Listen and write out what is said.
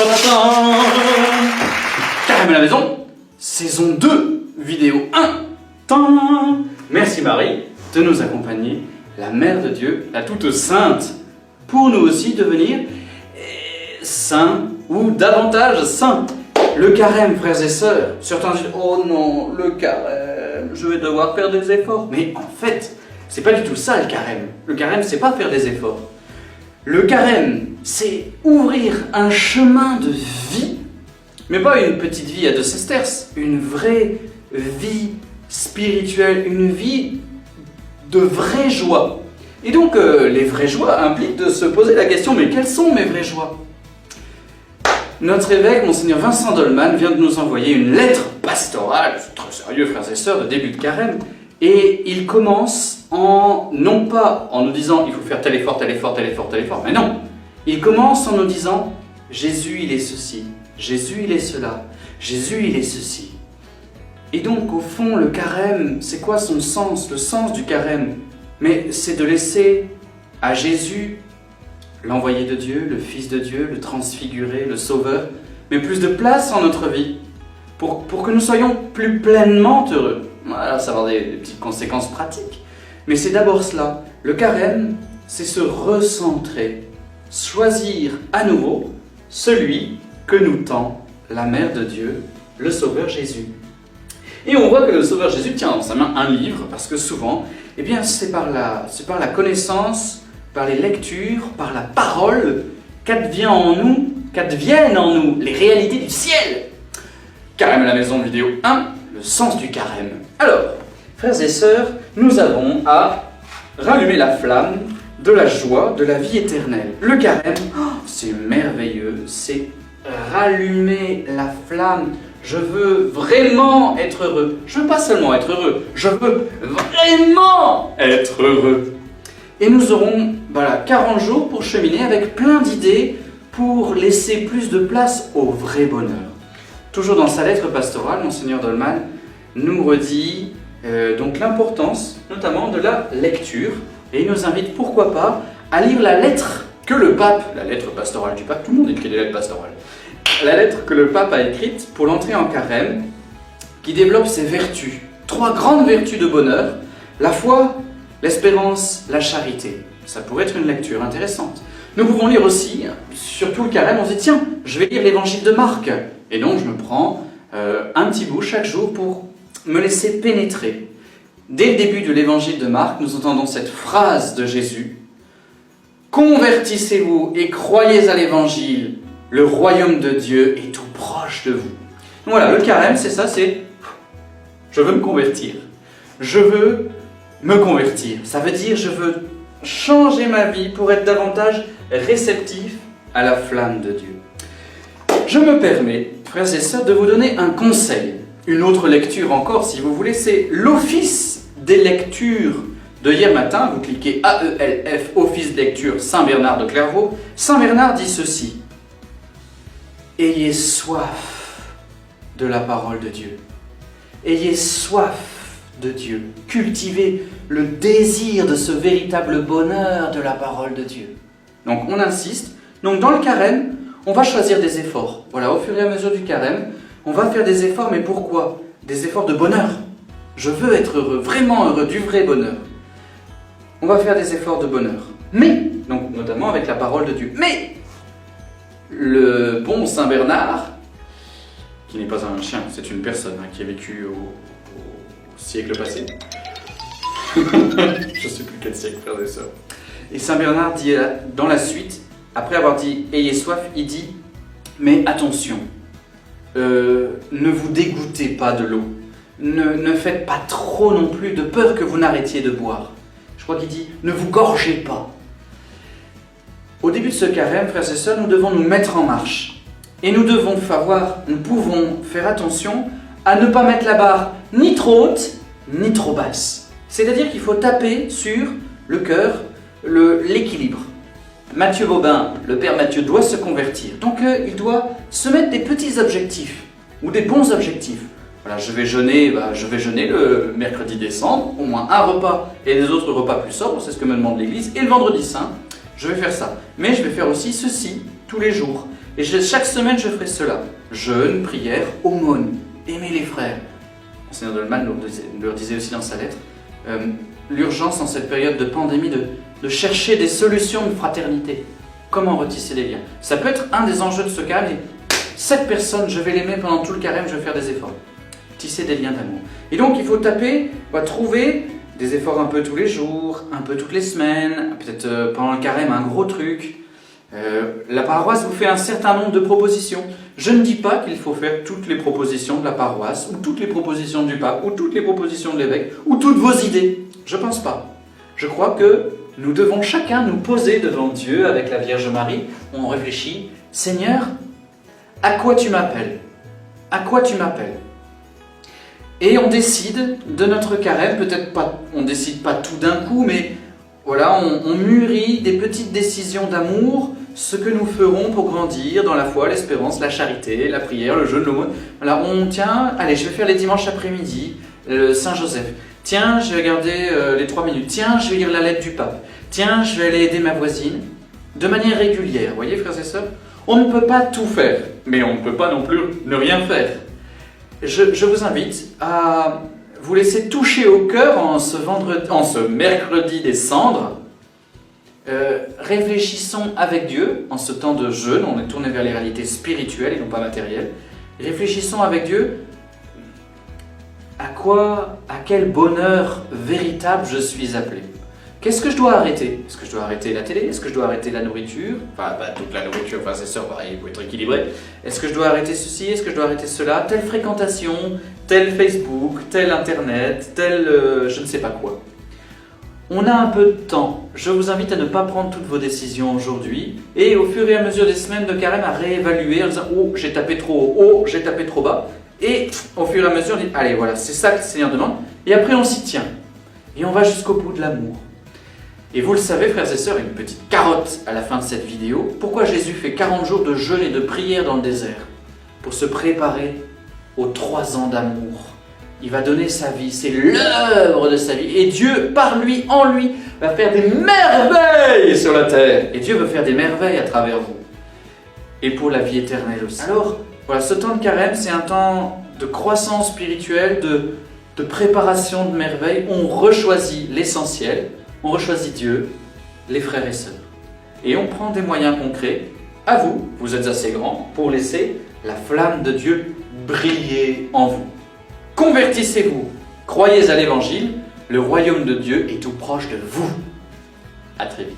Tadam! Carême à la maison, saison 2, vidéo 1. Tadam! Merci Marie de nous accompagner, la Mère de Dieu, la Toute Sainte, pour nous aussi devenir saints ou davantage saints. Le carême, frères et sœurs, certains disent « Oh non, le carême, je vais devoir faire des efforts. » Mais en fait, c'est pas du tout ça le carême. Le carême, c'est pas faire des efforts. Le carême, c'est ouvrir un chemin de vie, mais pas une petite vie à 2 sesterces, une vraie vie spirituelle, une vie de vraie joie. Et donc, les vraies joies impliquent de se poser la question, mais quelles sont mes vraies joies ? Notre évêque, Monseigneur Vincent Dolman, vient de nous envoyer une lettre pastorale, c'est très sérieux, frères et sœurs, de début de carême, et il commence non pas en nous disant il faut faire tel effort, tel effort, tel effort, tel effort, mais non, il commence en nous disant Jésus il est ceci, Jésus il est cela, Jésus il est ceci. Et donc au fond le carême, c'est quoi son sens, le sens du carême? Mais c'est de laisser à Jésus, l'envoyé de Dieu, le Fils de Dieu, le transfiguré, le Sauveur, mais plus de place en notre vie pour que nous soyons plus pleinement heureux. Voilà, ça va avoir des petites conséquences pratiques. Mais c'est d'abord cela. Le carême, c'est se recentrer, choisir à nouveau celui que nous tend la Mère de Dieu, le Sauveur Jésus. Et on voit que le Sauveur Jésus tient dans sa main un livre, parce que souvent, eh bien, c'est par la connaissance, par les lectures, par la parole, qu'adviennent en nous les réalités du ciel. Carême à la maison, vidéo 1, le sens du carême. Alors, frères et sœurs, nous avons à rallumer la flamme de la joie, de la vie éternelle. Le carême, c'est merveilleux, c'est rallumer la flamme. Je veux vraiment être heureux. Je veux pas seulement être heureux, je veux vraiment être heureux. Et nous aurons 40 jours pour cheminer avec plein d'idées pour laisser plus de place au vrai bonheur. Toujours dans sa lettre pastorale, Monseigneur Dolman nous redit donc l'importance notamment de la lecture et il nous invite pourquoi pas à lire la lettre que le pape, la lettre pastorale du pape, tout le monde écrit des lettres pastorales, la lettre que le pape a écrite pour l'entrée en carême qui développe ses vertus, 3 grandes vertus de bonheur, la foi, l'espérance, la charité. Ça pourrait être une lecture intéressante. Nous pouvons lire aussi, surtout le carême, on se dit tiens, je vais lire l'évangile de Marc. Et donc je me prends un petit bout chaque jour pour me laisser pénétrer. Dès le début de l'évangile de Marc, nous entendons cette phrase de Jésus. Convertissez-vous et croyez à l'évangile, le royaume de Dieu est tout proche de vous. Donc voilà, le carême c'est ça, c'est je veux me convertir. Je veux me convertir. Ça veut dire je veux changer ma vie pour être davantage réceptif à la flamme de Dieu. Je me permets, frères et sœurs, de vous donner un conseil. Une autre lecture encore, si vous voulez, c'est l'office des lectures de hier matin. Vous cliquez AELF, office de lecture Saint-Bernard de Clairvaux. Saint Bernard dit ceci. Ayez soif de la parole de Dieu. Ayez soif de Dieu. Cultivez le désir de ce véritable bonheur de la parole de Dieu. Donc on insiste. Donc dans le carême, on va choisir des efforts. Voilà, au fur et à mesure du carême, on va faire des efforts, mais pourquoi? Des efforts de bonheur. Je veux être heureux, vraiment heureux, du vrai bonheur. On va faire des efforts de bonheur. Mais, donc notamment avec la parole de Dieu. Mais, le bon Saint Bernard, qui n'est pas un chien, c'est une personne qui a vécu au siècle passé. Je ne sais plus quel siècle, frères et sœurs. Et Saint Bernard dit dans la suite, après avoir dit « Ayez soif », il dit « Mais attention, ne vous dégoûtez pas de l'eau. Ne faites pas trop non plus de peur que vous n'arrêtiez de boire. » Je crois qu'il dit « Ne vous gorgez pas. » Au début de ce carême, frères et sœurs, nous devons nous mettre en marche. Et nous pouvons faire attention à ne pas mettre la barre ni trop haute, ni trop basse. C'est-à-dire qu'il faut taper sur le cœur, l'équilibre. Mathieu Bobin, le père Mathieu, doit se convertir. Donc il doit se mettre des petits objectifs, ou des bons objectifs. Voilà, je vais jeûner le mercredi décembre, au moins un repas et des autres repas plus sobres, c'est ce que me demande l'Église. Et le vendredi saint, je vais faire ça. Mais je vais faire aussi ceci tous les jours. Et chaque semaine, je ferai cela. Jeûne, prière, aumône, aimer les frères. Monseigneur Dolman leur disait aussi dans sa lettre, l'urgence en cette période de pandémie de chercher des solutions de fraternité. Comment retisser les liens? Ça peut être un des enjeux de ce carême. Cette personne, je vais l'aimer pendant tout le carême, je vais faire des efforts. Tisser des liens d'amour. Et donc, il faut trouver des efforts un peu tous les jours, un peu toutes les semaines, peut-être pendant le carême, un gros truc. La paroisse vous fait un certain nombre de propositions. Je ne dis pas qu'il faut faire toutes les propositions de la paroisse, ou toutes les propositions du pape, ou toutes les propositions de l'évêque, ou toutes vos idées. Je ne pense pas. Je crois que nous devons chacun nous poser devant Dieu avec la Vierge Marie. On réfléchit, Seigneur, à quoi tu m'appelles? À quoi tu m'appelles? Et on décide de notre carême, peut-être pas, on ne décide pas tout d'un coup, mais voilà, on mûrit des petites décisions d'amour, ce que nous ferons pour grandir dans la foi, l'espérance, la charité, la prière, le jeûne, l'aumône. Voilà, allez, je vais faire les dimanches après-midi, le Saint-Joseph. Tiens, je vais garder les 3 minutes. Tiens, je vais lire la lettre du pape. Tiens, je vais aller aider ma voisine. De manière régulière, vous voyez, frères et sœurs, on ne peut pas tout faire, mais on ne peut pas non plus ne rien faire. Je vous invite à vous laisser toucher au cœur en ce mercredi des cendres. Réfléchissons avec Dieu en ce temps de jeûne, on est tourné vers les réalités spirituelles et non pas matérielles. Réfléchissons avec Dieu à quel bonheur véritable je suis appelé. Qu'est-ce que je dois arrêter? Est-ce que je dois arrêter la télé? Est-ce que je dois arrêter la nourriture? Enfin, toute la nourriture, c'est sûr, il faut être équilibré. Est-ce que je dois arrêter ceci? Est-ce que je dois arrêter cela? Telle fréquentation, tel Facebook, tel Internet, tel je ne sais pas quoi. On a un peu de temps. Je vous invite à ne pas prendre toutes vos décisions aujourd'hui et au fur et à mesure des semaines de carême à réévaluer en disant « Oh, j'ai tapé trop haut, oh, j'ai tapé trop bas ». Et au fur et à mesure, on dit « Allez, voilà, c'est ça que le Seigneur demande ». Et après, on s'y tient. Et on va jusqu'au bout de l'amour. Et vous le savez, frères et sœurs, une petite carotte à la fin de cette vidéo. Pourquoi Jésus fait 40 jours de jeûne et de prière dans le désert? Pour se préparer aux 3 ans d'amour. Il va donner sa vie, c'est l'œuvre de sa vie. Et Dieu, par lui, en lui, va faire des merveilles sur la terre. Et Dieu veut faire des merveilles à travers vous. Et pour la vie éternelle aussi. Alors, voilà, ce temps de carême, c'est un temps de croissance spirituelle, de préparation de merveilles. On rechoisit l'essentiel. On rechoisit Dieu, les frères et sœurs. Et on prend des moyens concrets. À vous, vous êtes assez grands pour laisser la flamme de Dieu briller en vous. Convertissez-vous, croyez à l'Évangile, le royaume de Dieu est tout proche de vous. À très vite.